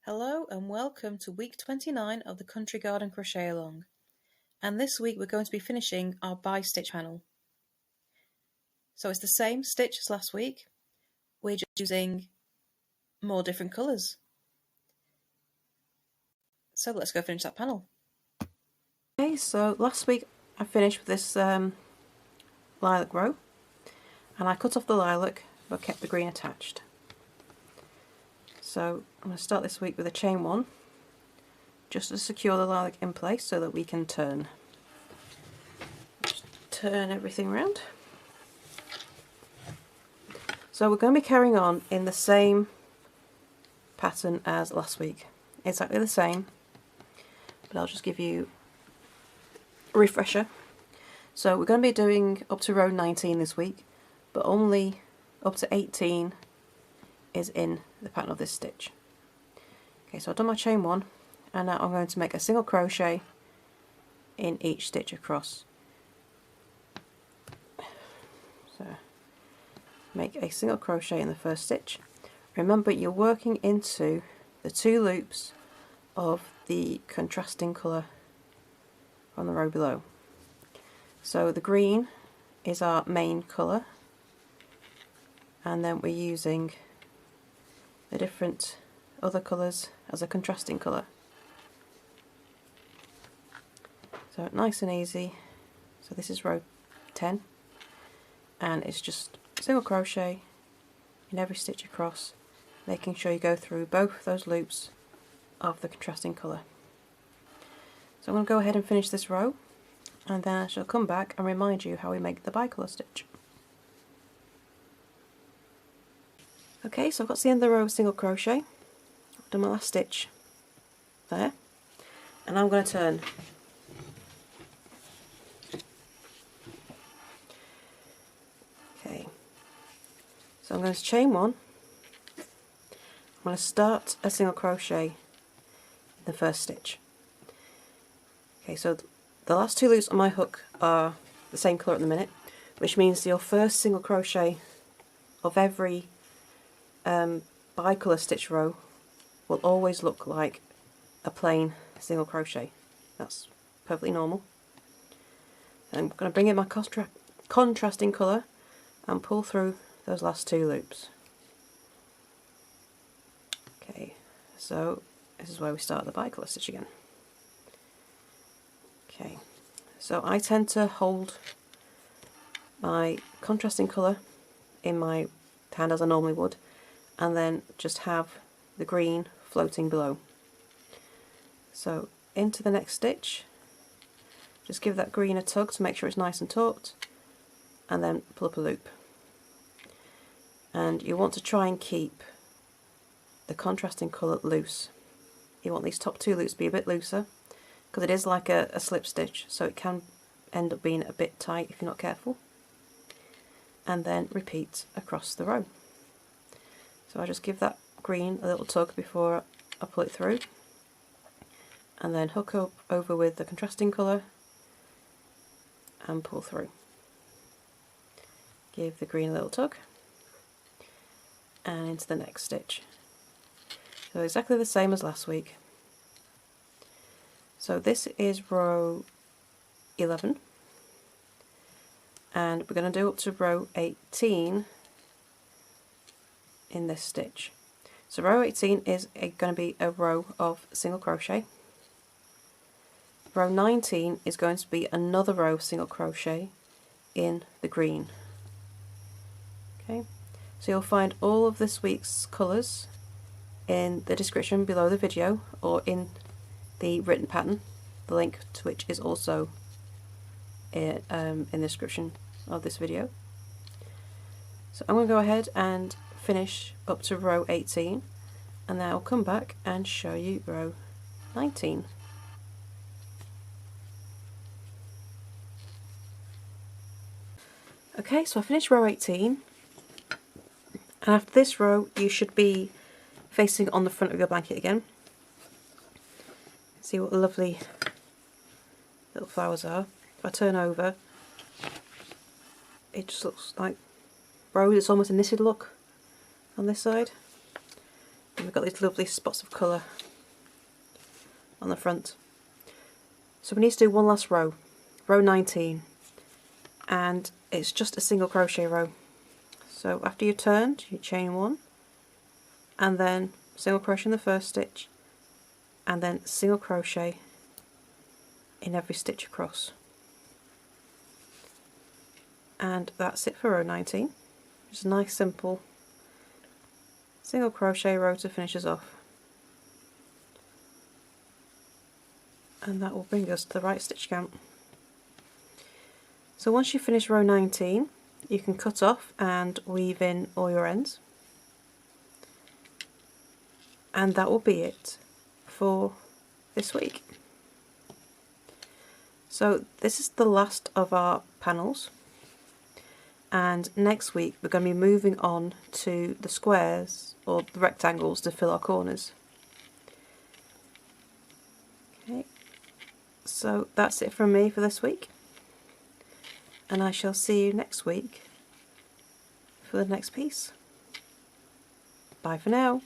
Hello and welcome to week 29 of the Country Garden Crochet Along, and this week we're going to be finishing our bi-stitch panel. So it's the same stitch as last week, we're just using more different colours. So let's go finish that panel. Okay, so last week I finished with this lilac row, and I cut off the lilac but kept the green attached. So I'm going to start this week with a chain one, just to secure the lilac in place so that we can turn. Just turn everything around. So we're going to be carrying on in the same pattern as last week. Exactly the same, but I'll just give you a refresher. So we're going to be doing up to row 19 this week, but only up to 18 is in the pattern of this stitch. Okay, so I've done my chain one, and now I'm going to make a single crochet in each stitch across. So make a single crochet in the first stitch. Remember, you're working into the two loops of the contrasting colour from the row below. So the green is our main colour, and then we're using the different other colours as a contrasting colour. So nice and easy. So this is row 10, and it's just single crochet in every stitch across, making sure you go through both those loops of the contrasting colour. So I'm going to go ahead and finish this row, and then I shall come back and remind you how we make the bicolor stitch. Okay, so I've got to the end of the row of single crochet, I've done my last stitch there, and I'm going to turn. Okay, so I'm going to chain one, I'm going to start a single crochet in the first stitch. Okay, so the last two loops on my hook are the same colour at the minute, which means your first single crochet of every bicolor stitch row will always look like a plain single crochet. That's perfectly normal. I'm going to bring in my contrasting colour and pull through those last two loops. Okay, so this is where we start the bicolor stitch again. Okay, so I tend to hold my contrasting colour in my hand as I normally would, and then just have the green floating below. So into the next stitch, just give that green a tug to make sure it's nice and taut, and then pull up a loop. And you want to try and keep the contrasting colour loose. You want these top two loops to be a bit looser, because it is like a slip stitch, so it can end up being a bit tight if you're not careful. And then repeat across the row. So I just give that green a little tug before I pull it through, and then hook up over with the contrasting colour and pull through. Give the green a little tug and into the next stitch. So exactly the same as last week. So this is row 11, and we're going to do up to row 18 in this stitch. So row 18 is going to be a row of single crochet. Row 19 is going to be another row of single crochet in the green. Okay, so you'll find all of this week's colours in the description below the video, or in the written pattern, the link to which is also in the description of this video. So I'm going to go ahead and finish up to row 18, and then I'll come back and show you row 19. Okay, so I finished row 18, and after this row you should be facing on the front of your blanket again. See what lovely little flowers are. If I turn over, it just looks like rose. It's almost a knitted look on this side. And we've got these lovely spots of colour on the front. So we need to do one last row, row 19, and it's just a single crochet row. So after you've turned, you chain one, and then single crochet in the first stitch, and then single crochet in every stitch across. And that's it for row 19. Just a nice simple single crochet row to finish us off. And that will bring us to the right stitch count. So once you finish row 19, you can cut off and weave in all your ends. And that will be it for this week. So this is the last of our panels, and next week we're going to be moving on to the squares or the rectangles to fill our corners. Okay, so that's it from me for this week, and I shall see you next week for the next piece. Bye for now.